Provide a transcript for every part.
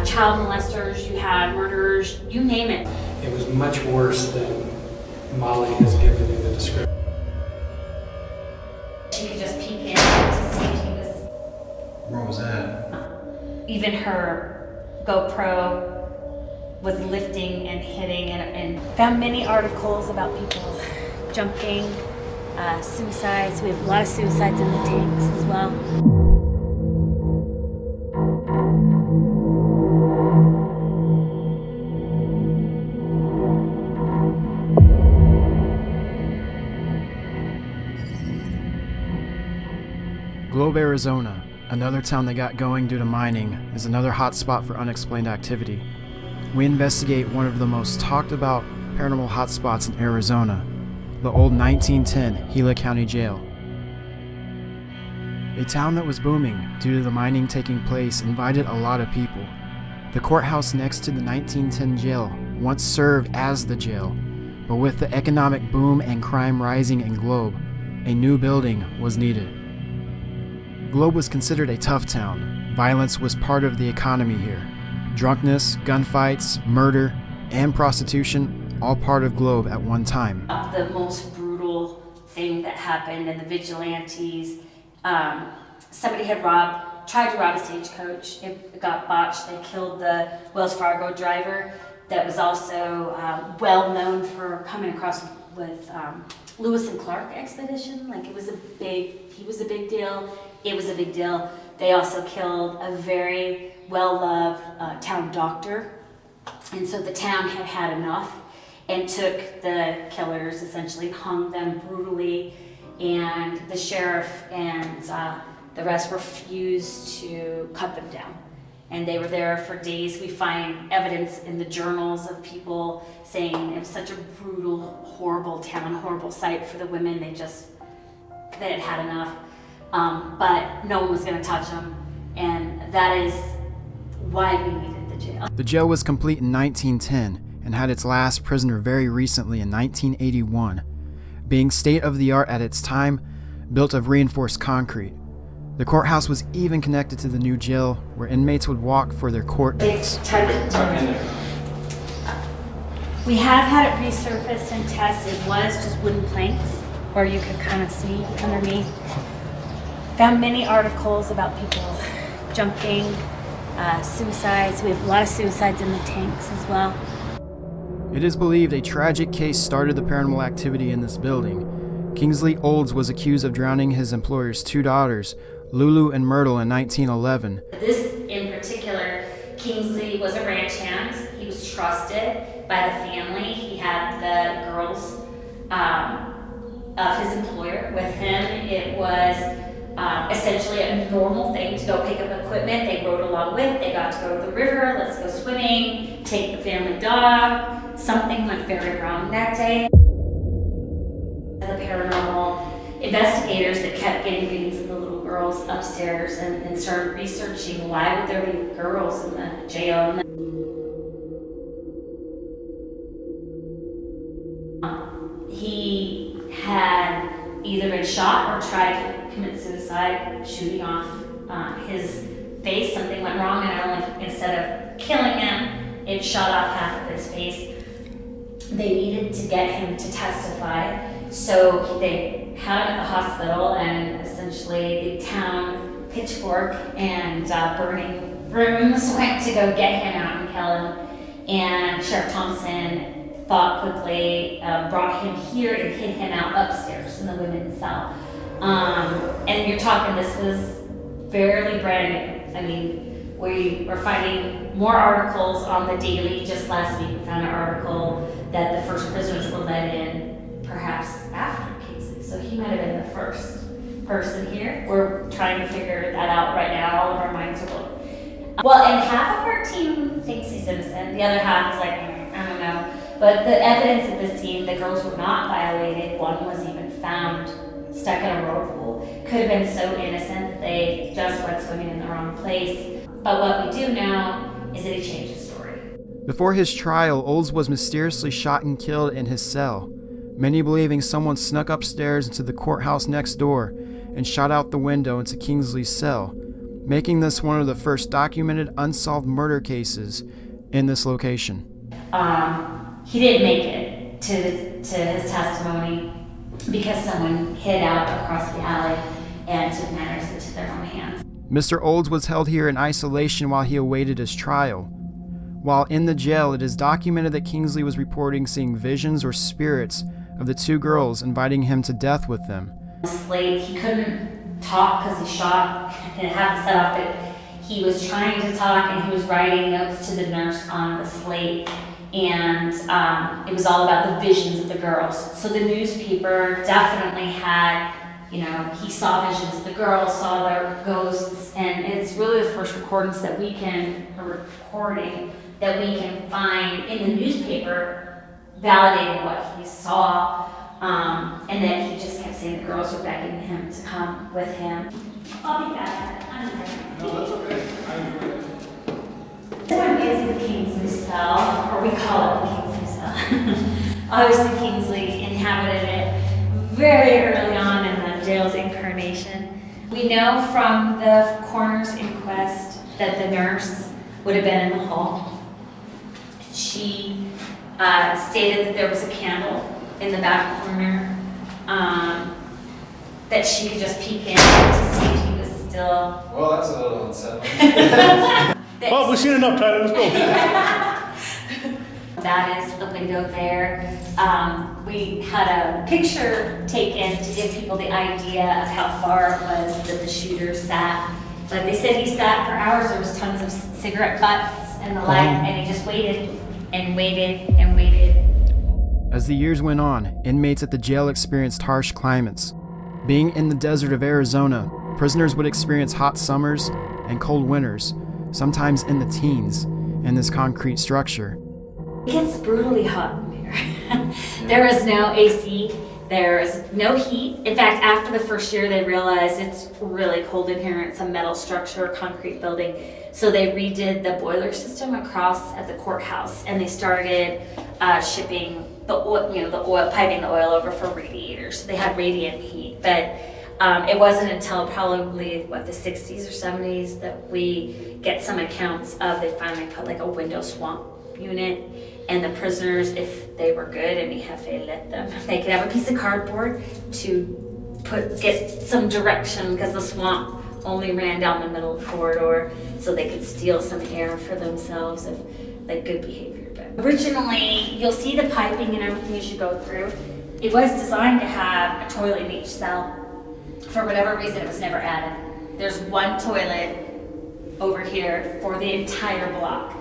child molesters, you had murderers, you name it. It was much worse than Molly has given you the description. She could just peek in to see if he was... Where was that? Even her GoPro was lifting and hitting, and found many articles about people jumping, suicides. We have a lot of suicides in the tanks as well. Globe, Arizona, another town that got going due to mining, is another hot spot for unexplained activity. We investigate one of the most talked about paranormal hotspots in Arizona, the old 1910 Gila County Jail. A town that was booming due to the mining taking place invited a lot of people. The courthouse next to the 1910 jail once served as the jail, but with the economic boom and crime rising in Globe, a new building was needed. Globe was considered a tough town. Violence was part of the economy here. Drunkenness, gunfights, murder, and prostitution, all part of Globe at one time. The most brutal thing that happened in the vigilantes, somebody had tried to rob a stagecoach. It got botched. They killed the Wells Fargo driver that was also well known for coming across with Lewis and Clark expedition. Like he was a big deal. It was a big deal. They also killed a very well-loved town doctor. And so the town had had enough and took the killers, essentially hung them brutally, and the sheriff and the rest refused to cut them down. And they were there for days. We find evidence in the journals of people saying it was such a brutal, horrible town, horrible sight for the women. They had had enough. But no one was going to touch them, and that is why we needed the jail. The jail was complete in 1910 and had its last prisoner very recently in 1981, being state-of-the-art at its time, built of reinforced concrete. The courthouse was even connected to the new jail, where inmates would walk for their court dates. We have had it resurfaced and tested. It was just wooden planks, where you could kind of see underneath. Found many articles about people jumping, suicides. We have a lot of suicides in the tanks as well. It is believed a tragic case started the paranormal activity in this building. Kingsley Olds was accused of drowning his employer's two daughters, Lulu and Myrtle, in 1911. This in particular, Kingsley was a ranch hand. He was trusted by the family. He had the girls of his employer with him. It was essentially a normal thing to go pick up equipment. They rode along with. They got to go to the river. Let's go swimming. Take the family dog. Something went very wrong that day. The paranormal investigators that kept getting readings of the little girls upstairs and started researching why would there be girls in the jail. He had either been shot or tried to commit suicide, shooting off his face. Something went wrong, and instead of killing him, it shot off half of his face. They needed to get him to testify, so they had him at the hospital, and essentially the town pitchfork and burning brooms went to go get him out and kill him. And Sheriff Thompson thought quickly, brought him here and hid him out upstairs in the women's cell. And you're talking, this was fairly brand new. I mean, we were finding more articles on the daily. Just last week we found an article that the first prisoners were let in perhaps after Kingsley. So he might have been the first person here. We're trying to figure that out right now. All of our minds are blown. Well, and half of our team thinks he's innocent. The other half is like, I don't know. But the evidence of this team, the girls were not violated. One was even found stuck in a whirlpool. Could have been so innocent that they just went swimming in the wrong place. But what we do know is that he changed his story. Before his trial, Olds was mysteriously shot and killed in his cell, many believing someone snuck upstairs into the courthouse next door and shot out the window into Kingsley's cell. making this one of the first documented unsolved murder cases in this location. He didn't make it to his testimony because someone hid out across the alley and took matters into their own hands. Mr. Olds was held here in isolation while he awaited his trial. While in the jail, it is documented that Kingsley was reporting seeing visions or spirits of the two girls inviting him to death with them. Slate, he couldn't talk because he shot and had to set off, but he was trying to talk and he was writing notes to the nurse on the slate. And it was all about the visions of the girls. So the newspaper definitely had, he saw visions. The girls saw their ghosts, and it's really the first recording that we can find in the newspaper validating what he saw, and then he just kept saying the girls were begging him to come with him. I'll be back. No, that's okay. I enjoyed it. This one is the Kingsley cell, or we call it the Kingsley cell. Obviously, Kingsley inhabited it very early on in the jail's incarnation. We know from the coroner's inquest that the nurse would have been in the hall. She stated that there was a candle in the back corner, that she could just peek in to see if he was still. Well, that's a little unsettling. Well, we've seen enough, Tyler. Let's go. That is the window there. We had a picture taken to give people the idea of how far it was that the shooter sat. But they said he sat for hours. There was tons of cigarette butts and the like, and he just waited and waited and waited. As the years went on, inmates at the jail experienced harsh climates. Being in the desert of Arizona, prisoners would experience hot summers and cold winters, sometimes in the teens, in this concrete structure. It gets brutally hot in here. There is no AC, there is no heat. In fact, after the first year, they realized it's really cold in here. It's a metal structure, concrete building. So they redid the boiler system across at the courthouse, and they started shipping the oil, piping the oil over for radiators. So they had radiant heat, but it wasn't until probably the 60s or 70s that we get some accounts of they finally put like a window swamp unit, and the prisoners, if they were good and if they let them, they could have a piece of cardboard to get some direction, because the swamp only ran down the middle corridor, so they could steal some air for themselves of like good behavior. But originally, you'll see the piping and everything as you go through. It was designed to have a toilet in each cell. For whatever reason, it was never added. There's one toilet over here for the entire block.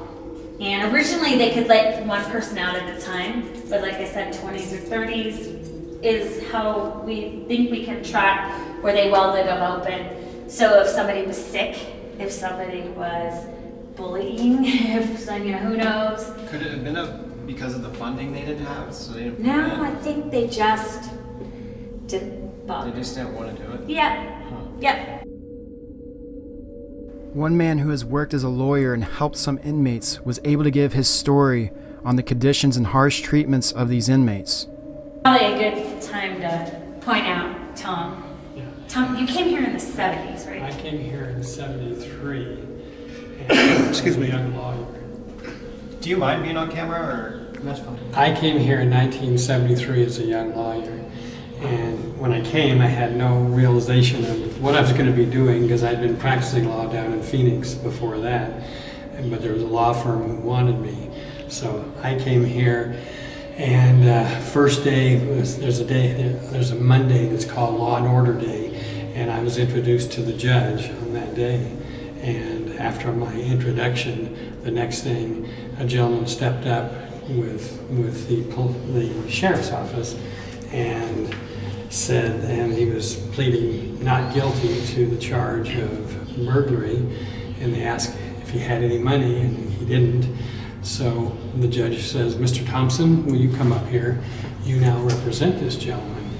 And originally they could let one person out at a time, but like I said, 20s or 30s is how we think we can track where they welded them open. So if somebody was sick, if somebody was bullying, if who knows. Could it have been because of the funding they didn't have? So they didn't. No, I think they just didn't bother. They just didn't want to do it? Yep. Huh. Yep. One man who has worked as a lawyer and helped some inmates was able to give his story on the conditions and harsh treatments of these inmates. Probably a good time to point out, Tom. Yeah. Tom, you came here in the 70s, right? I came here in '73. And Excuse me. I was a young lawyer. Do you mind being on camera, or that's fine? I came here in 1973 as a young lawyer. And when I came, I had no realization of what I was going to be doing, because I'd been practicing law down in Phoenix before that. But there was a law firm who wanted me. So I came here, and first day, there's a Monday that's called Law and Order Day. And I was introduced to the judge on that day. And after my introduction, the next thing, a gentleman stepped up with the sheriff's office and said, and he was pleading not guilty to the charge of burglary, and they asked if he had any money, and he didn't. So the judge says, "Mr. Thompson, will you come up here? You now represent this gentleman."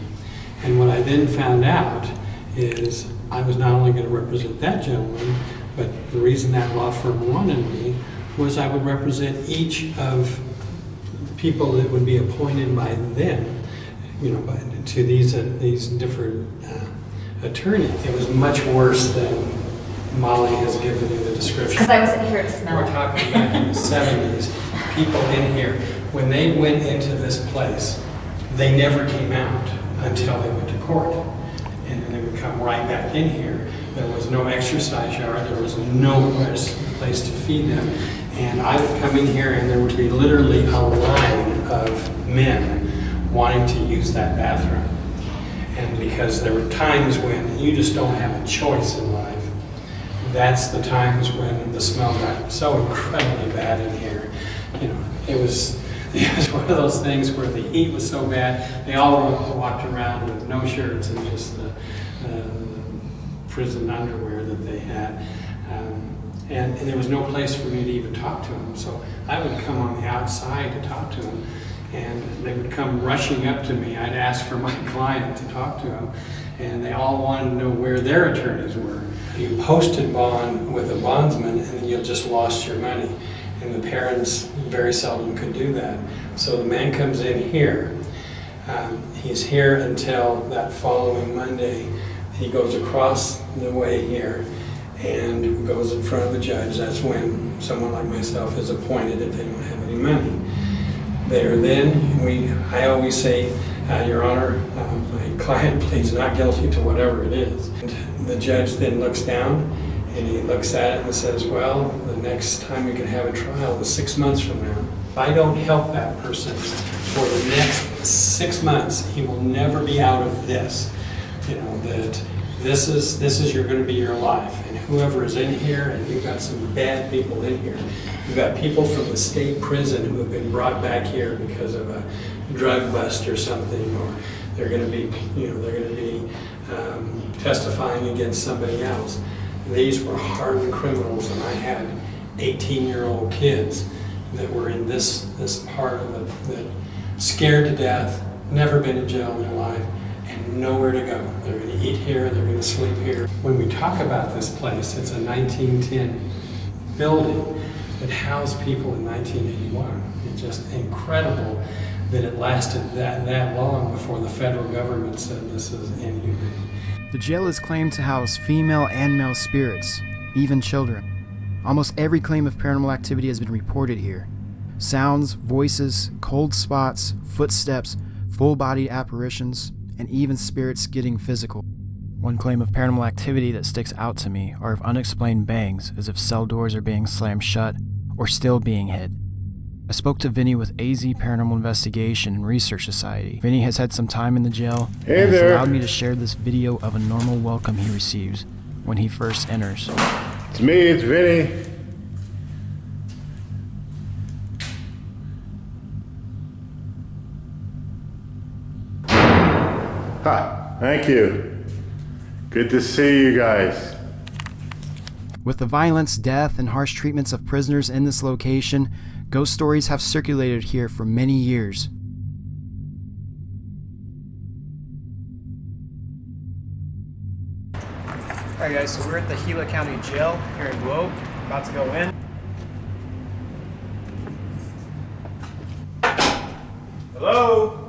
And what I then found out is I was not only going to represent that gentleman, but the reason that law firm wanted me was I would represent each of the people that would be appointed by them, to these different attorneys. It was much worse than Molly has given you the description. Because I wasn't here to smell We're it. talking back in the 70s, people in here, when they went into this place, they never came out until they went to court. And then they would come right back in here. There was no exercise yard, there was no place to feed them. And I would come in here and there would be literally a line of men wanting to use that bathroom. And because there were times when you just don't have a choice in life, that's the times when the smell got so incredibly bad in here. You know, it was one of those things where the heat was so bad, they all walked around with no shirts and just the prison underwear that they had. And there was no place for me to even talk to them. So I would come on the outside to talk to them, and they would come rushing up to me. I'd ask for my client to talk to them, and they all wanted to know where their attorneys were. You posted bond with a bondsman, and then you just lost your money. And the parents very seldom could do that. So the man comes in here. He's here until that following Monday. He goes across the way here and goes in front of the judge. That's when someone like myself is appointed if they don't have any money. There then, I always say, Your Honor, my client pleads not guilty to whatever it is. And the judge then looks down and he looks at it and says, well, the next time we can have a trial is 6 months from now. If I don't help that person for the next 6 months, he will never be out of this. You know, that this is going to be your life. And whoever is in here, and you've got some bad people in here. You've got people from the state prison who have been brought back here because of a drug bust or something, or they're going to be, testifying against somebody else. These were hardened criminals, and I had 18-year-old kids that were in this part of it, that scared to death, never been in jail in their life, and nowhere to go. They're going to eat here, they're going to sleep here. When we talk about this place, it's a 1910 building that housed people in 1981. It's just incredible that it lasted that long before the federal government said this is inhumane. The jail is claimed to house female and male spirits, even children. Almost every claim of paranormal activity has been reported here. Sounds, voices, cold spots, footsteps, full-body apparitions, and even spirits getting physical. One claim of paranormal activity that sticks out to me are of unexplained bangs, as if cell doors are being slammed shut or still being hit. I spoke to Vinny with AZ Paranormal Investigation and Research Society. Vinny has had some time in the jail and has allowed me to share this video of a normal welcome he receives when he first enters. It's me, it's Vinny. Hi, thank you. Good to see you guys. With the violence, death, and harsh treatments of prisoners in this location, ghost stories have circulated here for many years. Alright guys, so we're at the Gila County Jail here in Globe, about to go in. Hello?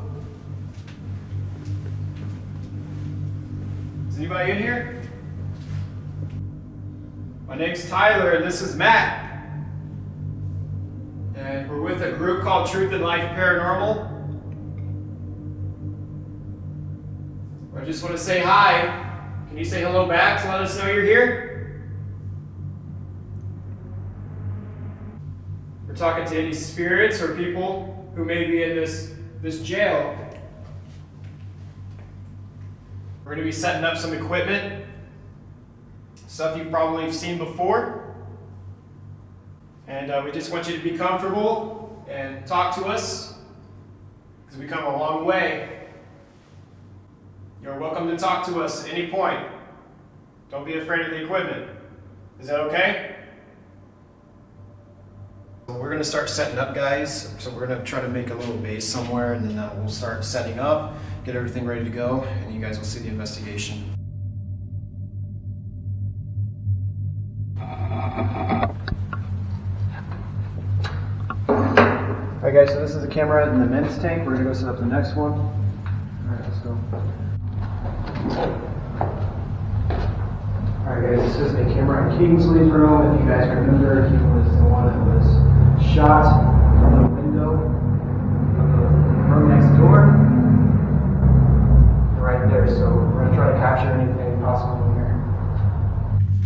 Is anybody in here? My name's Tyler and this is Matt. And we're with a group called Truth and Life Paranormal. I just want to say hi. Can you say hello back to let us know you're here? We're talking to any spirits or people who may be in this jail. We're going to be setting up some equipment, stuff you've probably seen before. And we just want you to be comfortable and talk to us, because we come a long way. You're welcome to talk to us at any point. Don't be afraid of the equipment. Is that okay? We're going to start setting up, guys. So we're going to try to make a little base somewhere, and then we'll start setting up, get everything ready to go, and you guys will see the investigation. Alright guys, so this is the camera in the men's tank. We're going to go set up the next one. Alright, let's go. Alright guys, this is the camera in Kingsley's room. If you guys remember, he was the one that was shot from the window of the room next door. Right there, so we're going to try to capture anything possible in here.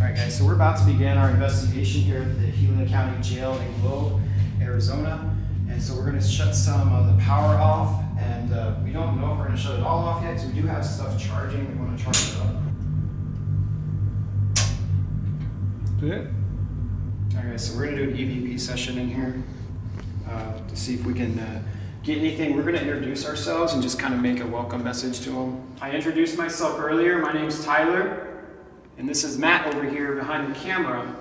Alright guys, so we're about to begin our investigation here at the Gila County Jail in Gila, Arizona. And so we're going to shut some of the power off, and we don't know if we're going to shut it all off yet, because we do have stuff charging. We want to charge it up. Good. Alright guys, so we're going to do an EVP session in here to see if we can get anything. We're going to introduce ourselves and just kind of make a welcome message to them. I introduced myself earlier. My name's Tyler, and this is Matt over here behind the camera.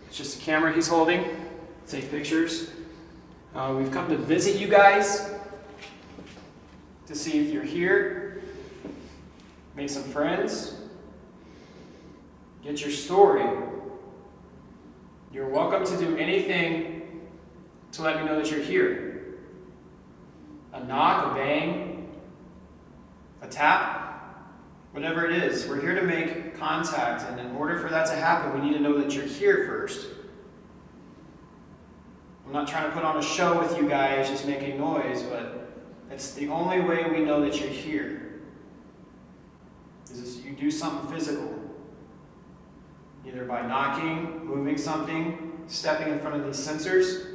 It's just a camera he's holding. Take pictures. We've come to visit you guys to see if you're here, make some friends, get your story. You're welcome to do anything to let me know that you're here. A knock, a bang, a tap, whatever it is. We're here to make contact, and in order for that to happen, we need to know that you're here first. I'm not trying to put on a show with you guys just making noise, but it's the only way we know that you're here. Is you do something physical. Either by knocking, moving something, stepping in front of these sensors.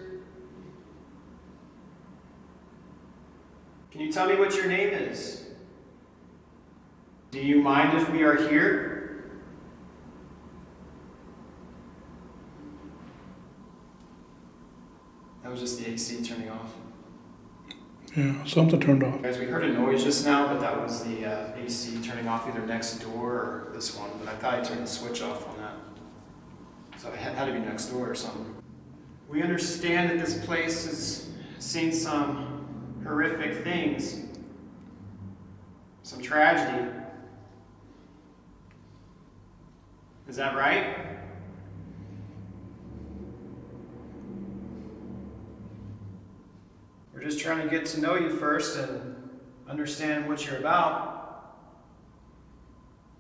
Can you tell me what your name is? Do you mind if we are here? That was just the AC turning off. Yeah, something turned off. Guys, we heard a noise just now, but that was the AC turning off either next door or this one. But I thought I turned the switch off on that. So it had to be next door or something. We understand that this place has seen some horrific things, some tragedy. Is that right? We're just trying to get to know you first and understand what you're about.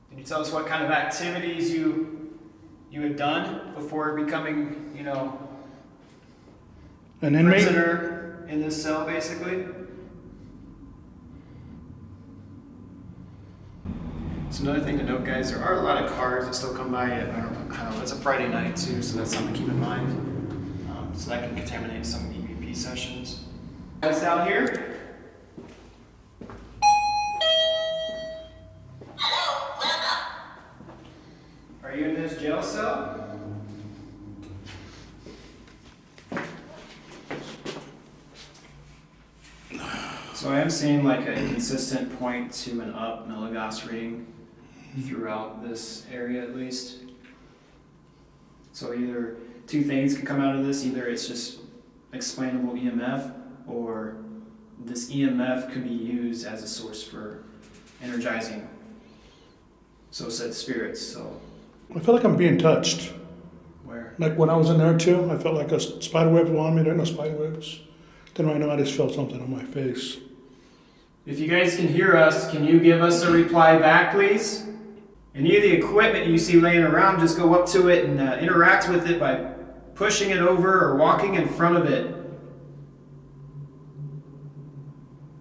Can you tell us what kind of activities you had done before becoming, An inmate? prisoner in this cell, basically? So another thing to note, guys, there are a lot of cars that still come by at, I don't know, it's a Friday night too, so that's something to keep in mind. So that can contaminate some EVP sessions. Guys down here? Are you in this jail cell? So I am seeing like a consistent 0.2 and up milligauss reading throughout this area at least. So either two things can come out of this. Either it's just explainable EMF, or this EMF could be used as a source for energizing so said spirits. So I feel like I'm being touched. where? Like when I was in there too, I felt like a spider web was on me. There are no spider webs. Then right now I just felt something on my face. If you guys can hear us, can you give us a reply back, please? Any of the equipment you see laying around, just go up to it and interact with it by pushing it over or walking in front of it.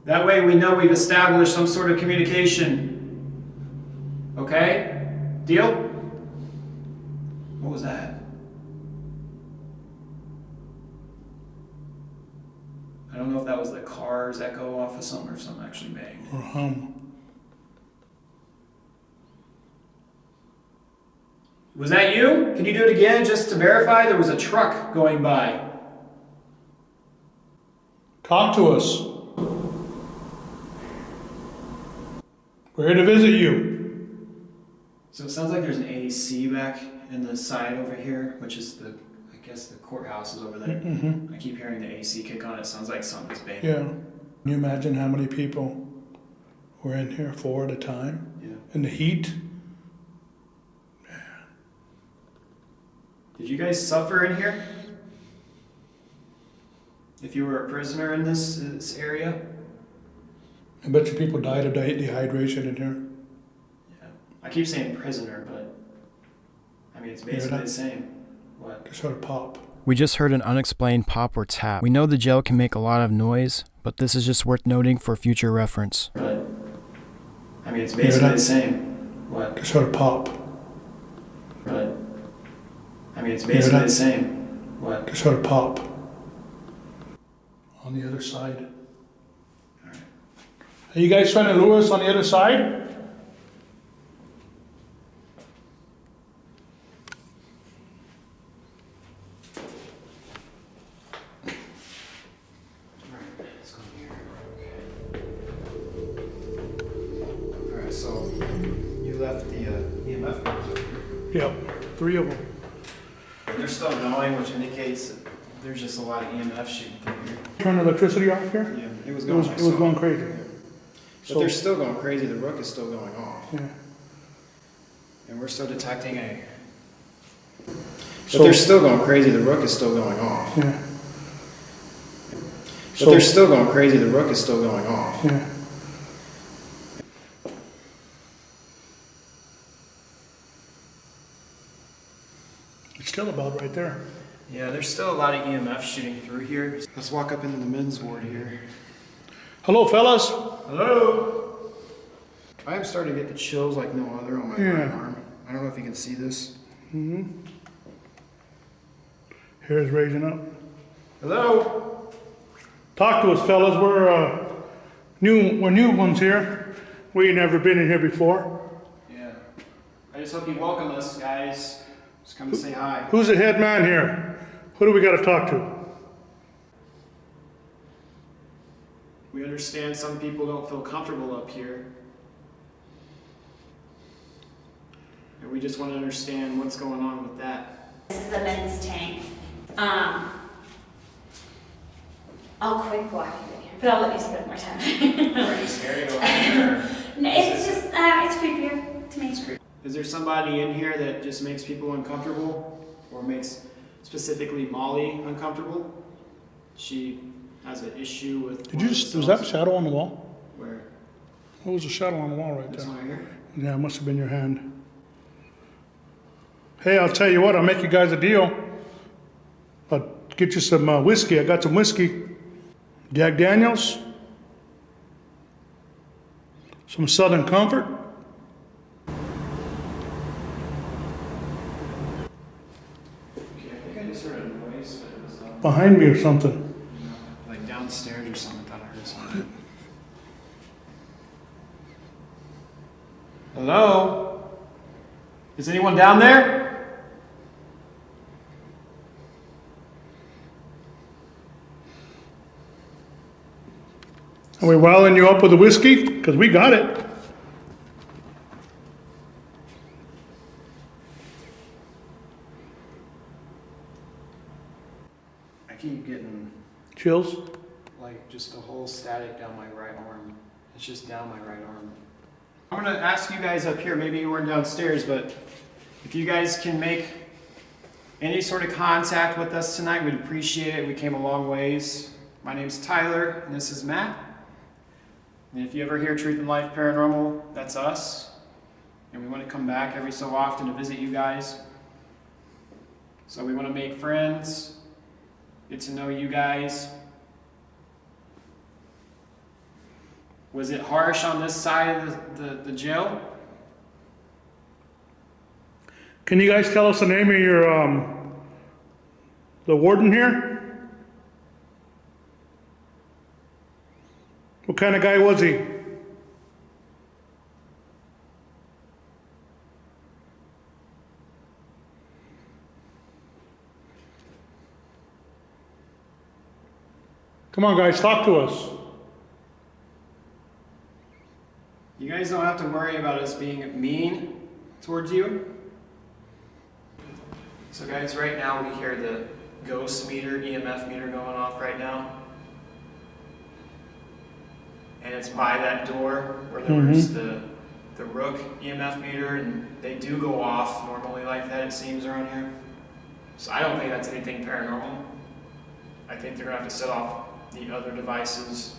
That way we know we've established some sort of communication. Okay? Deal? What was that? I don't know if that was the cars echo off of something or if something actually banged. Or hum. Was that you? Can you do it again just to verify? There was a truck going by. Talk to us. We're here to visit you. So it sounds like there's an AC back in the side over here, which is the, I guess the courthouse is over there. Mm-hmm. I keep hearing the AC kick on. It sounds like something's banging. Yeah. Can you imagine how many people were in here, 4 at a time? Yeah. In the heat? Did you guys suffer in here? If you were a prisoner in this area? I bet you people died of dehydration in here. Yeah. I keep saying prisoner, but I mean, it's basically that? the same. What? Just heard a pop. We just heard an unexplained pop or tap. We know the jail can make a lot of noise, but this is just worth noting for future reference. But, I mean, it's basically that? the same. What? Just heard a pop. But, I mean, it's basically that? the same. What? Just heard a pop. On the other side. Are you guys trying to lure us on the other side? Let's go here. Okay. Alright, so you left the EMF bars up here. Yep, 3 of them. They're still going, which indicates that there's just a lot of EMF shooting through here. Turn the electricity off here? Yeah, it was It going. was, it was going crazy. But they're still going crazy. The rook is still going off, Yeah. and we're still detecting a. But So- they're still going crazy. The rook is still going off. Yeah. But they're still going crazy. The rook is still going off. Yeah. It's still about right there. Yeah, there's still a lot of EMF shooting through here. Let's walk up into the men's ward here. Hello, fellas. Hello. I am starting to get the chills like no other on my Yeah. right arm. I don't know if you can see this. Hair's raising up. Hello. Talk to us, fellas. We're new ones here. We ain't never been in here before. Yeah. I just hope you welcome us, guys. Just come to say hi. Who's the head man here? Who do we got to talk to? We understand some people don't feel comfortable up here. And we just want to understand what's going on with that. This is the men's tank. I'll quick walk you in here, but I'll let you spend more time. Are you scared to go in here? No, it's just, it's creepier to me. Is there somebody in here that just makes people uncomfortable? Or makes specifically Molly uncomfortable? She has an issue with... Did you just, was that a shadow on the wall? Where? What was a shadow on the wall right This there? one right here? Yeah, it must have been your hand. Hey, I'll tell you what, I'll make you guys a deal. I'll get you some whiskey. I got some whiskey. Jack Daniels. Some Southern Comfort. Okay, I think I just heard a noise, but it was Behind me or something. like downstairs or something. I thought I heard something. Hello? Is anyone down there? Are we riling you up with the whiskey? Because we got it. I keep getting Chills? like just a whole static down my right arm. It's just down my right arm. I'm gonna ask you guys up here, maybe you weren't downstairs, but if you guys can make any sort of contact with us tonight, we'd appreciate it. We came a long ways. My name's Tyler, and this is Matt. And if you ever hear Truth and Life Paranormal, that's us. And we want to come back every so often to visit you guys. So we want to make friends, get to know you guys. Was it harsh on this side of the jail? Can you guys tell us the name of your, the warden here? What kind of guy was he? Come on, guys, talk to us. You guys don't have to worry about us being mean towards you. So guys, right now we hear the ghost meter, EMF meter going off right now. And it's by that door where there's the Rook EMF meter, and they do go off normally like that, it seems, around here. So I don't think that's anything paranormal. I think they're gonna have to set off the other devices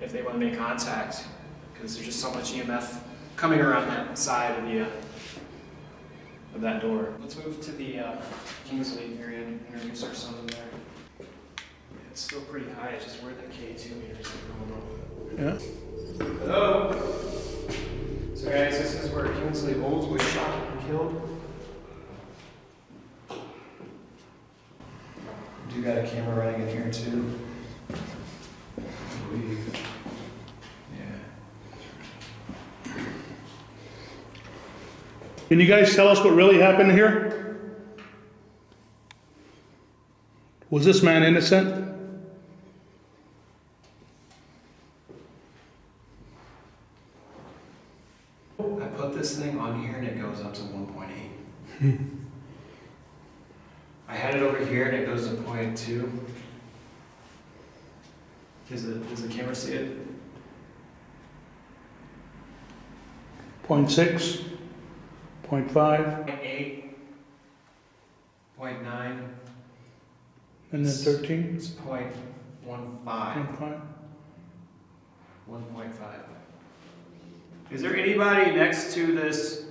if they want to make contact, because there's just so much EMF coming around that side of the of that door. Let's move to the Kingsley area and introduce ourselves in there. Yeah, it's still pretty high, it's just where the K2 meters are going off. Yeah. Hello? So guys, this is where Kingsley Olds was shot and killed. Do got a camera running in here too. I believe. Yeah. Can you guys tell us what really happened here? Was this man innocent? I put this thing on here and it goes up to 1.8. I had it over here and it goes to 0.2. Does the camera see it? 0.6, 0.5, 0.8, 0.9. and then 13, It's 0.15. 0.5. 1.5. Is there anybody next to this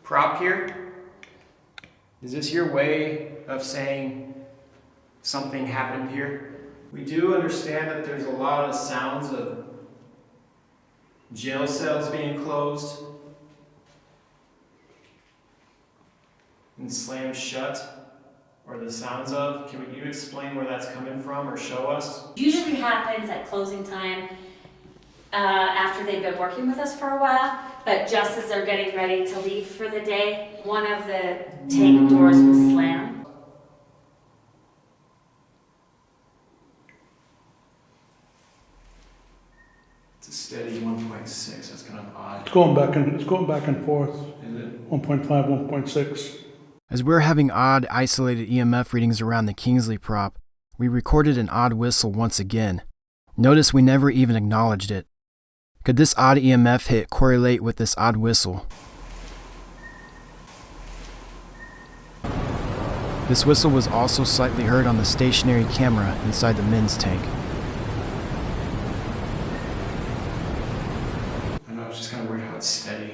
prop here? Is this your way of saying something happened here? We do understand that there's a lot of sounds of jail cells being closed and slammed shut, or the sounds of. Can you explain where that's coming from or show us? Usually happens at closing time after they've been working with us for a while, but just as they're getting ready to leave for the day, one of the tank doors will slam. It's a steady 1.6. That's kind of odd. It's going back and forth. Is it? 1.5, 1.6. As we were having odd, isolated EMF readings around the Kingsley prop, we recorded an odd whistle once again. Notice we never even acknowledged it. Could this odd EMF hit correlate with this odd whistle? This whistle was also slightly heard on the stationary camera inside the men's tank. I know, it's just kind of weird how it's steady.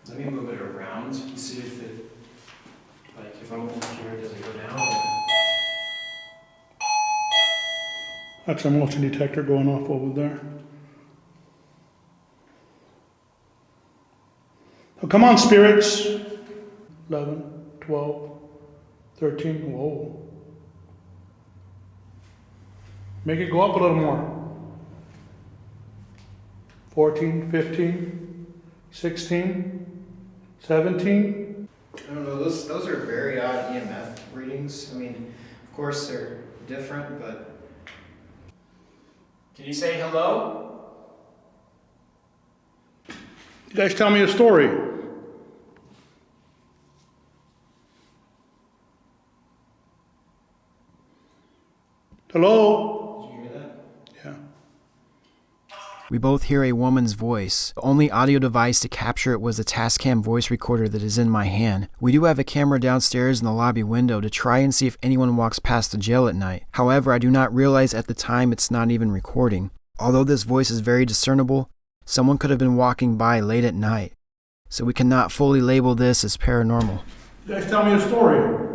Let me move it around and see if it, like, if I'm over here, does it go down? That's a motion detector going off over there. Oh, come on, spirits. 11, 12, 13. Whoa. Make it go up a little more. 14, 15, 16, 17. I don't know, those are very odd EMF readings. I mean, of course they're different, but... Can you say hello? You guys tell me a story. Hello? Did you hear that? Yeah. We both hear a woman's voice. The only audio device to capture it was the Tascam voice recorder that is in my hand. We do have a camera downstairs in the lobby window to try and see if anyone walks past the jail at night. However, I do not realize at the time it's not even recording. Although this voice is very discernible, someone could have been walking by late at night. So we cannot fully label this as paranormal. You guys tell me a story.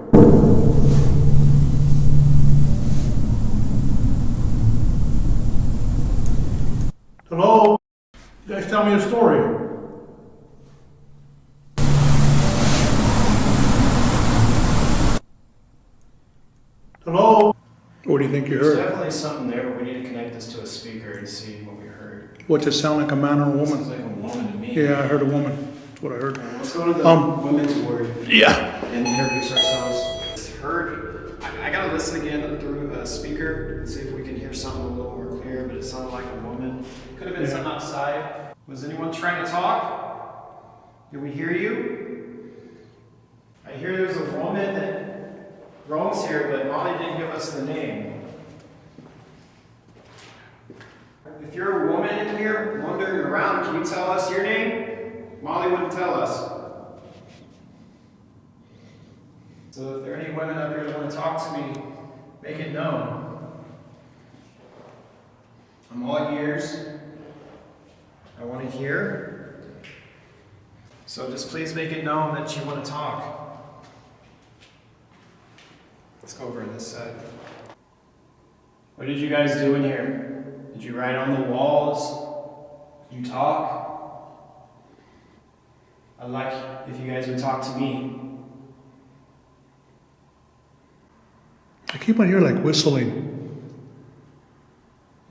Hello? You guys tell me a story. Hello? What do you think you There's heard? definitely something there, but we need to connect this to a speaker and see what we heard. What's it sound like, a man or a Sounds woman? like a woman to me. Yeah, I heard a woman. That's what I heard. Let's go to the women's ward Yeah. and introduce ourselves. Heard. I gotta listen again through a speaker and see if we can hear something a little more clear, but it sounded like a woman. Could have been something outside. Was anyone trying to talk? Did we hear you? I hear there's a woman that roams here, but Molly didn't give us the name. If you're a woman in here wandering around, can you tell us your name? Molly wouldn't tell us. So if there are any women up here that want to talk to me, make it known. I'm all ears. I want to hear. So just please make it known that you want to talk. Let's go over on this side. What did you guys do in here? Did you write on the walls? Did you talk? I'd like if you guys would talk to me. I keep on hearing like whistling.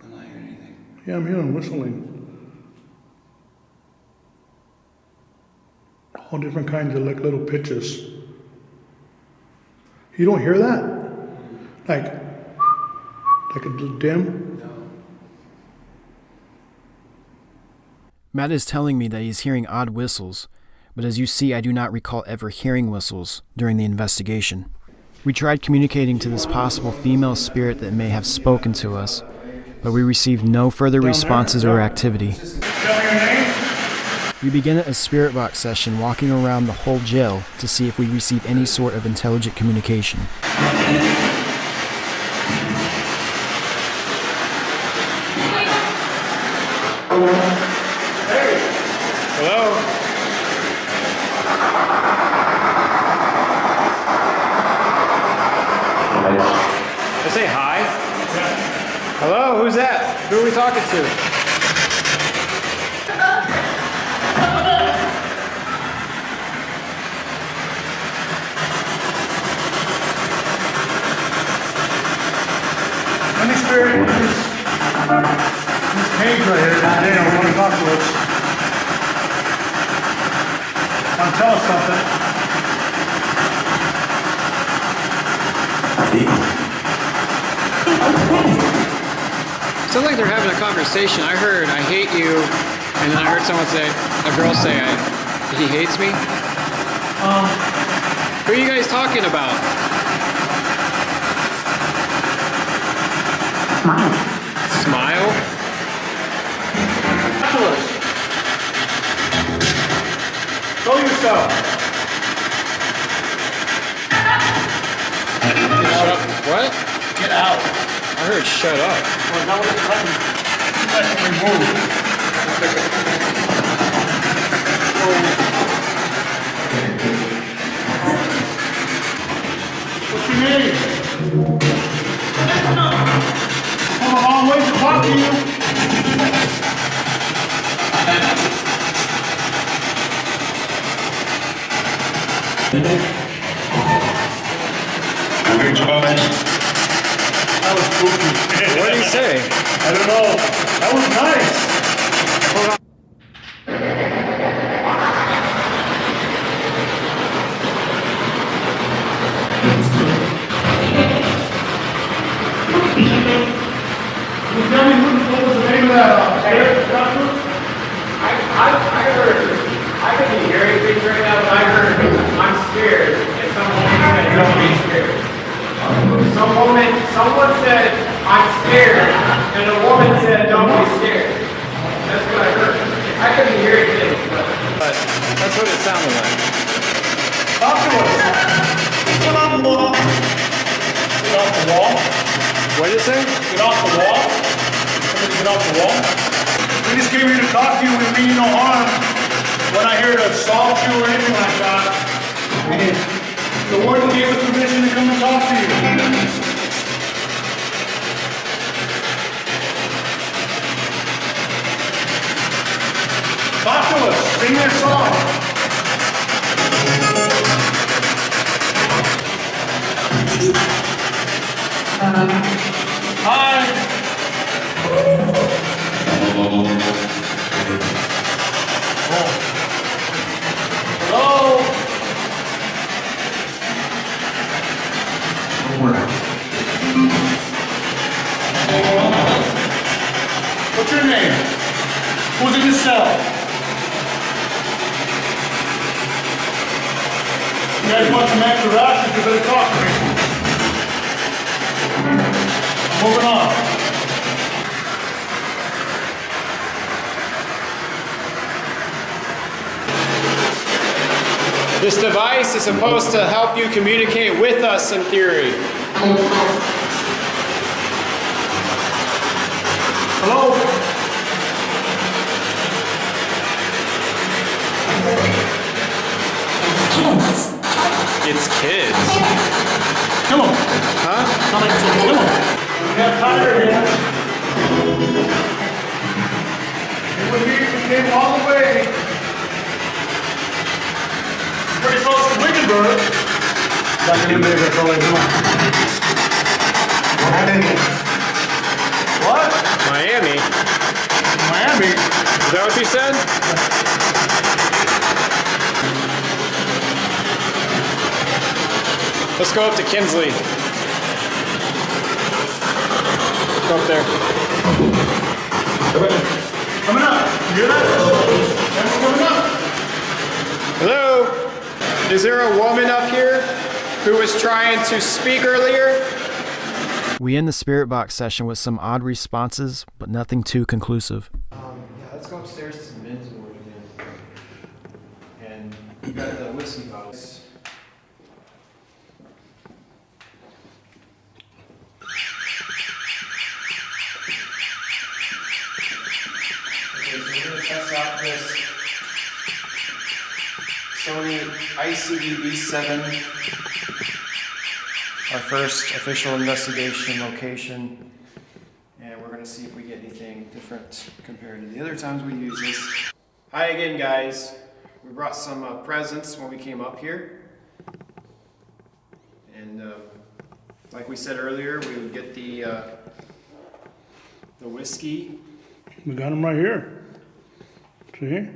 I'm not hearing anything. Yeah, I'm hearing whistling. All different kinds of like little pitches. You don't hear that? Like a little dim? No. Matt is telling me that he's hearing odd whistles, but as you see, I do not recall ever hearing whistles during the investigation. We tried communicating to this possible female spirit that may have spoken to us, but we received no further responses or activity. Tell me your name? We begin a spirit box session walking around the whole jail to see if we receive any sort of intelligent communication. Hello? I say hi? Hello, who's that? Who are we talking to? Any spirit in this cage right here, Daniel, want to talk to us. Want to tell us something. Sounds like they're having a conversation. I heard, I hate you, and then I heard someone say, a girl say, he hates me. Who are you guys talking about? Smile? Show yourself. What? Get out. I heard shut up. Well, now we're cutting. Remove. What's your name? Come a long way to talk to you. That was spooky. What did he say? I don't know. That was nice. Can you tell me what was the name of that spirit, doctor? I heard, I could be hearing things right now, but I heard, I'm scared, and someone said, don't be scared. Someone said, I'm scared, and a woman said, don't be scared. That's what I heard. I could be hearing things, but That's what it sounded like. Talk to us. Get off the wall. Get off the wall. What did it say? Get off the wall. Somebody get off the wall. We just came here to talk to you. We mean you no harm. When I hear to assault you or anything like that, the warden gave us permission to come and talk to you. Talk to us. Sing that song. Hi. Hello. What's your name? Who's in your cell? You guys want some extra rations? You better talk to me. Moving on. This device is supposed to help you communicate with us in theory. Hello? It's kids. Come on. Huh? Come on. We got Tyler here. We came all the way. Pretty close to Wickenburg. Back in the middle, come on. What? Miami. Miami? Is that what you said? Let's go up to Kingsley. Go up there. Coming up. You hear that? That's coming up. Hello? Is there a woman up here who was trying to speak earlier? We end the spirit box session with some odd responses, but nothing too conclusive. Yeah, let's go upstairs to the men's ward again. And we got the whiskey bottles. Okay, so we're gonna test out this Sony Evp 7. Our first official investigation location. And we're gonna see if we get anything different compared to the other times we use this. Hi again, guys. We brought some presents when we came up here. And like we said earlier, we would get the whiskey. We got them right here. See?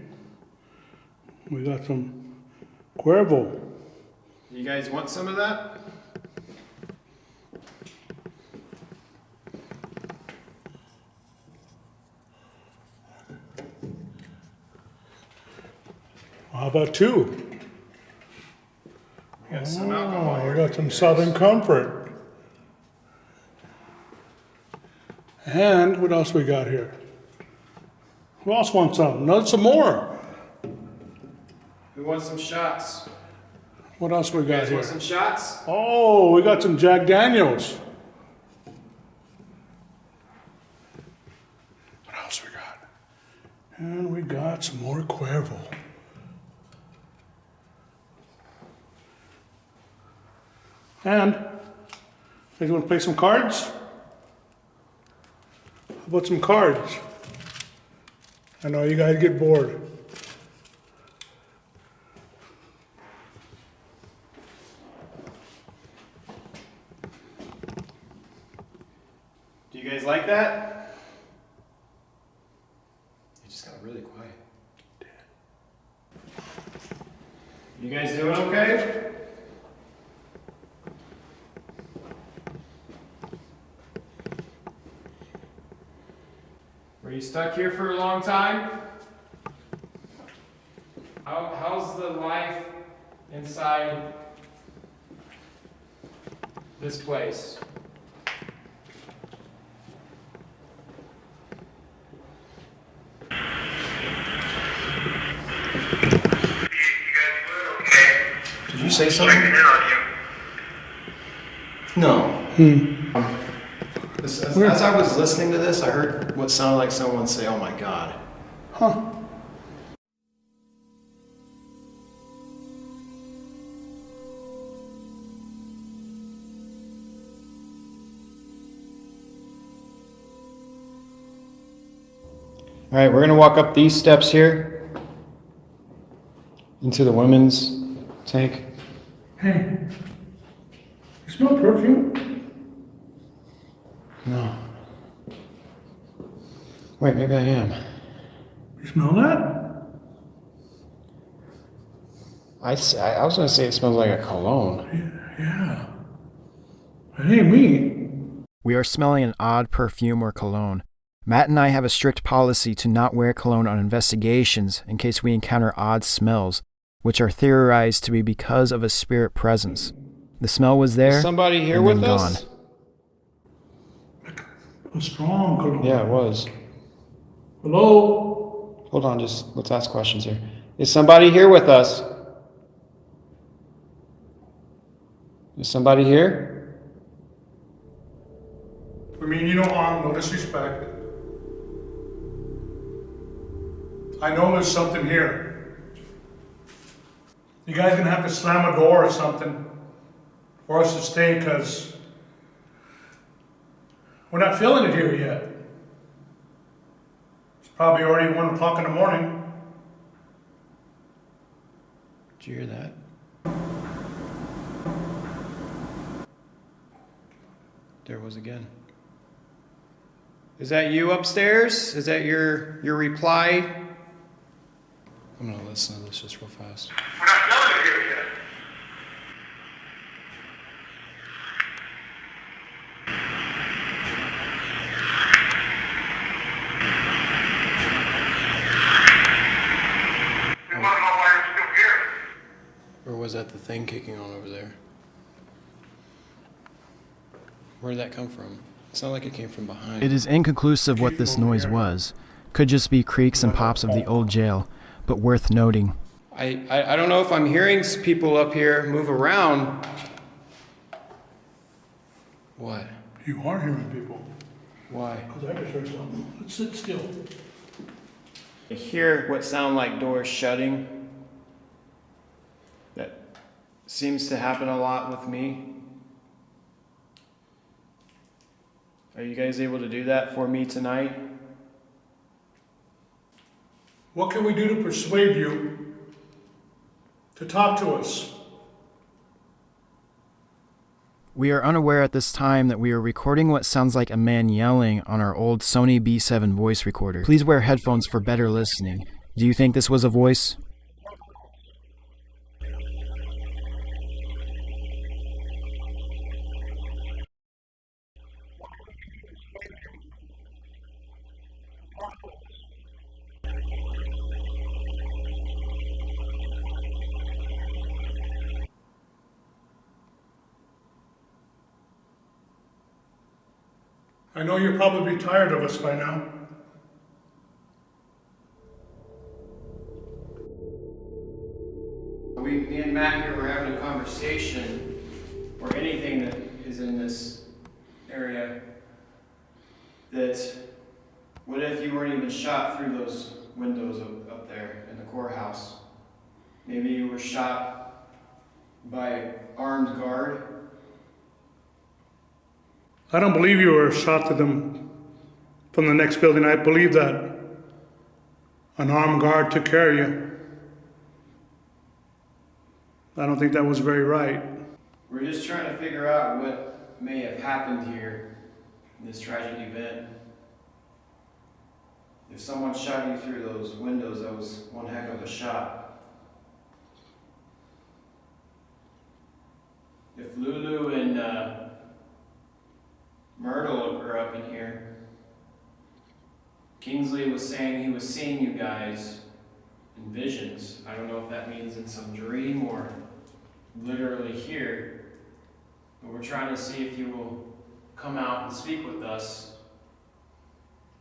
We got some Cuervo. You guys want some of that? How about two? We got some alcohol. Oh, here we got for some you guys. Southern Comfort. And what else we got here? Who else wants some? No, some more. Who wants some shots? What else we You got guys here? want some shots? Oh, we got some Jack Daniels. What else we got? And we got some more Cuervo. And, you want to play some cards? How about some cards? I know you guys get bored. Do you guys like that? It just got really quiet. You guys doing okay? Were you stuck here for a long time? How's the life inside this place? Did you say something? No. As I was listening to this, I heard what sounded like someone say, "Oh my God." Huh. All right, we're gonna walk up these steps here into the women's tank. Hey, you smell perfume? No. Wait, maybe I am. You smell that? I was gonna say it smells like a cologne. Yeah. It ain't me. We are smelling an odd perfume or cologne. Matt and I have a strict policy to not wear cologne on investigations in case we encounter odd smells, which are theorized to be because of a spirit presence. The smell was there. Is somebody here and with then us? gone. A strong cologne. Yeah, it was. Hello? Hold on, just let's ask questions here. Is somebody here with us? Is somebody here? We mean you no harm, no disrespect. I know there's something here. You guys gonna have to slam a door or something for us to stay, because we're not feeling it here yet. It's probably already 1 o'clock in the morning. Did you hear that? There it was again. Is that you upstairs? Is that your reply? I'm gonna listen to this just real fast. We're not feeling it here yet. We want to know why you're still here. Or was that the thing kicking on over there? Where did that come from? It sounded like it came from behind. It is inconclusive what this noise was. Could just be creaks and pops of the old jail, but worth noting. I don't know if I'm hearing people up here move around. What? You are hearing people. Why? Because I just heard something. Let's sit still. I hear what sound like doors shutting. That seems to happen a lot with me. Are you guys able to do that for me tonight? What can we do to persuade you to talk to us? We are unaware at this time that we are recording what sounds like a man yelling on our old Sony B7 voice recorder. Please wear headphones for better listening. Do you think this was a voice? I know you're probably tired of us by now. Me and Matt here were having a conversation, or anything that is in this area, that what if you weren't even shot through those windows up there in the courthouse? Maybe you were shot by an armed guard. I don't believe you were shot to them from the next building. I believe that an armed guard took care of you. I don't think that was very right. We're just trying to figure out what may have happened here in this tragic event. If someone shot you through those windows, that was one heck of a shot. If Lulu and Myrtle are up in here, Kingsley was saying he was seeing you guys in visions. I don't know if that means in some dream or literally here, but we're trying to see if you will come out and speak with us.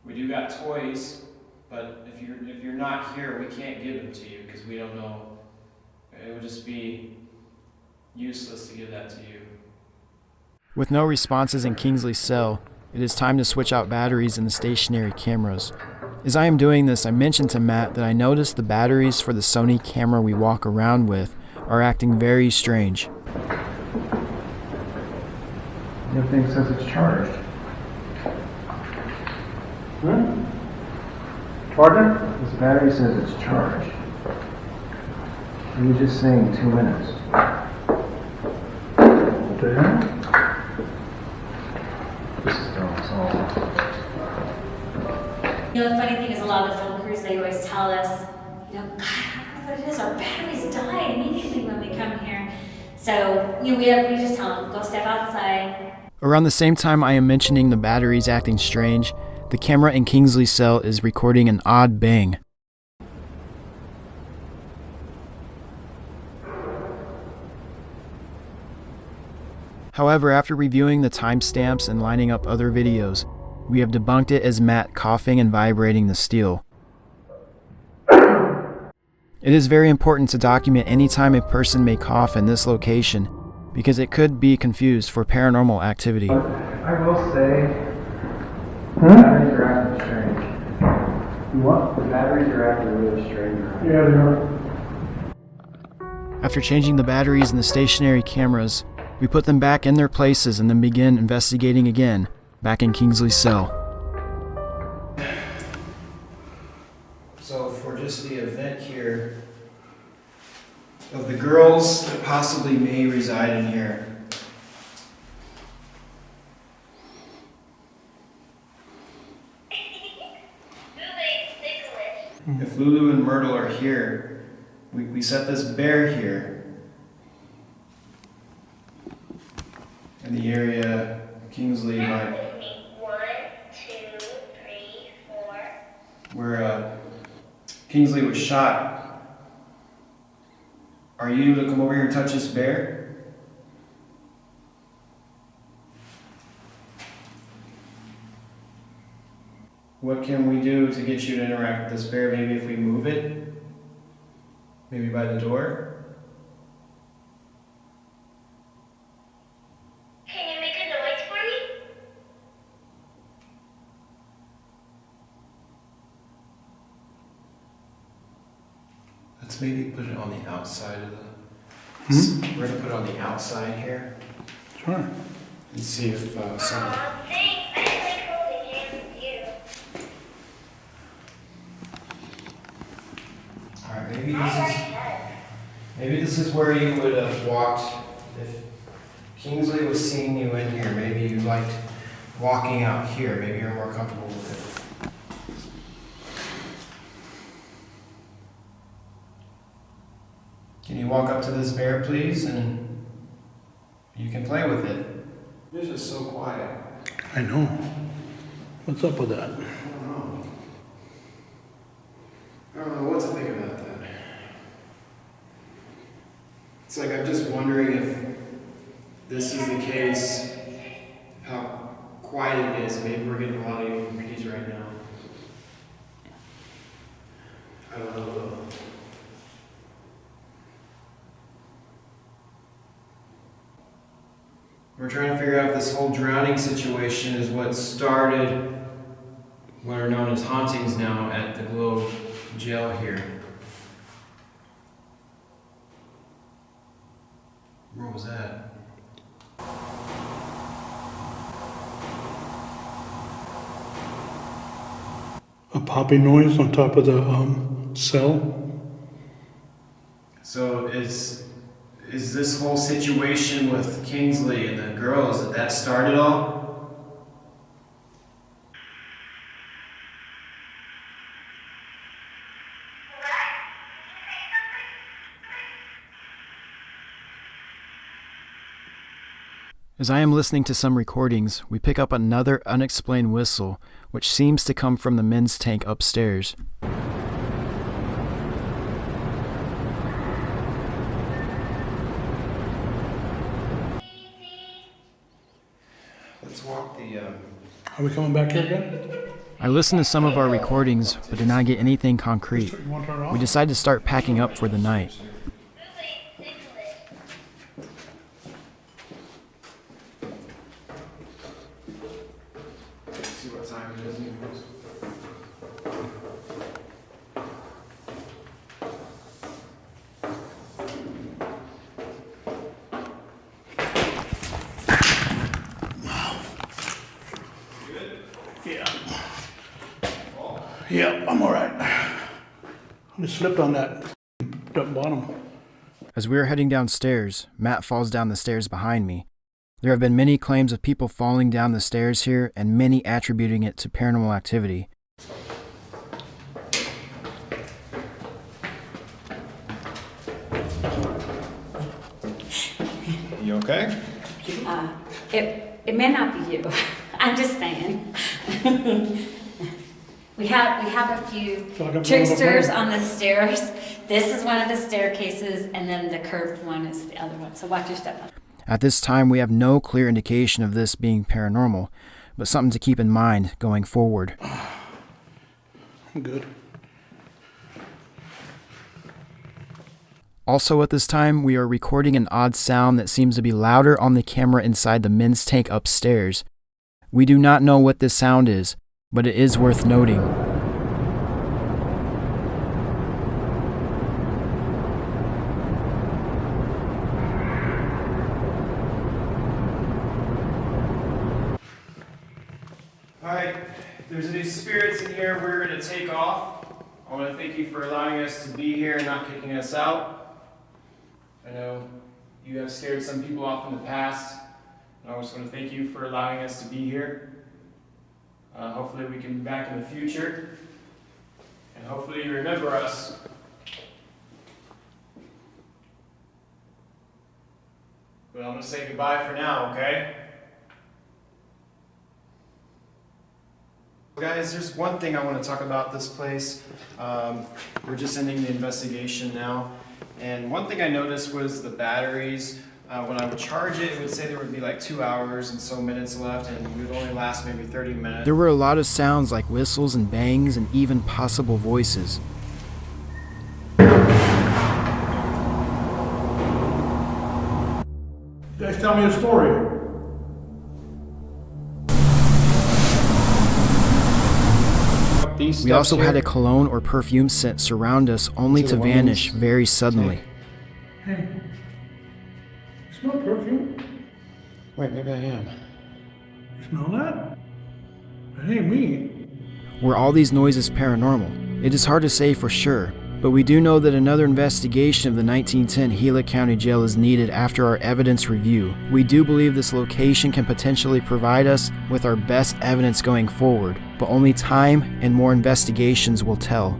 We do got toys, but if you're not here, we can't give them to you because we don't know. It would just be useless to give that to you. With no responses in Kingsley's cell, it is time to switch out batteries in the stationary cameras. As I am doing this, I mentioned to Matt that I noticed the batteries for the Sony camera we walk around with are acting very strange. The thing says it's charged. Pardon? This battery says it's charged. You were just saying 2 minutes. What the hell? This is dumb, it's all. You know, the funny thing is a lot of the film crews, they always tell us, you know, God, I don't know what it is, our batteries die immediately when we come here. So, you know, we just tell them, go step outside. Around the same time I am mentioning the batteries acting strange, the camera in Kingsley's cell is recording an odd bang. However, after reviewing the timestamps and lining up other videos, we have debunked it as Matt coughing and vibrating the steel. It is very important to document any time a person may cough in this location, because it could be confused for paranormal activity. I will say, the batteries are acting strange. What? The batteries are acting really strange. Yeah, they are. After changing the batteries in the stationary cameras, we put them back in their places and then begin investigating again, back in Kingsley's cell. So for just the event here of the girls that possibly may reside in here. If Lulu and Myrtle are here, we set this bear here in the area of Kingsley by 1, 2, 3, 4. where Kingsley was shot. Are you able to come over here and touch this bear? What can we do to get you to interact with this bear? Maybe if we move it? Maybe by the door? Can you make a noise for me? Let's maybe put it on the outside of the... We're gonna put it on the outside here Sure. and see if someone... Aw, thanks. I like holding hands with you. Alright, maybe I this is where you would have walked if Kingsley was seeing you in here. Maybe you liked walking out here. Maybe you're more comfortable with it. Can you walk up to this bear, please, and you can play with it. It's just so quiet. I know. What's up with that? I don't know what to think about that. It's like I'm just wondering if this is the case, how quiet it is. Maybe we're getting a lot of EVPs right now. I don't know though. We're trying to figure out if this whole drowning situation is what started what are known as hauntings now at the Gila Jail here. What was that? A popping noise on top of the cell? So is this whole situation with Kingsley and the girls, did that start it all? As I am listening to some recordings, we pick up another unexplained whistle, which seems to come from the men's tank upstairs. Let's walk the, Are we coming back here again? I listened to some of our recordings, but did not get anything concrete. You want to turn it off? We decided to start packing up for the night. see what time it is. Yeah, I'm all right. I just slipped on that bottom. As we are heading downstairs, Matt falls down the stairs behind me. There have been many claims of people falling down the stairs here, and many attributing it to paranormal activity. You okay? It may not be you. I'm just saying. We have a few Talk about tricksters the on the stairs. This is one of the staircases, and then the curved one is the other one. So watch your step. At this time, we have no clear indication of this being paranormal, but something to keep in mind going forward. I'm good. Also at this time, we are recording an odd sound that seems to be louder on the camera inside the men's tank upstairs. We do not know what this sound is, but it is worth noting. right, if there's any spirits in here, we're going to take off. I want to thank you for allowing us to be here and not kicking us out. I know you have scared some people off in the past. And I just want to thank you for allowing us to be here. Hopefully we can be back in the future. And hopefully you remember us. But I'm going to say goodbye for now, okay? Guys, there's one thing I want to talk about this place. We're just ending the investigation now. And one thing I noticed was the batteries. When I would charge it, it would say there would be like 2 hours and so minutes left, and it would only last maybe 30 minutes. There were a lot of sounds like whistles and bangs and even possible voices. You guys tell me a story. We also had a cologne or perfume scent surround us only to vanish very suddenly. Hey, you smell perfume? Wait, maybe I am. You smell that? That ain't me. Were all these noises paranormal? It is hard to say for sure, but we do know that another investigation of the 1910 Gila County Jail is needed after our evidence review. We do believe this location can potentially provide us with our best evidence going forward, but only time and more investigations will tell.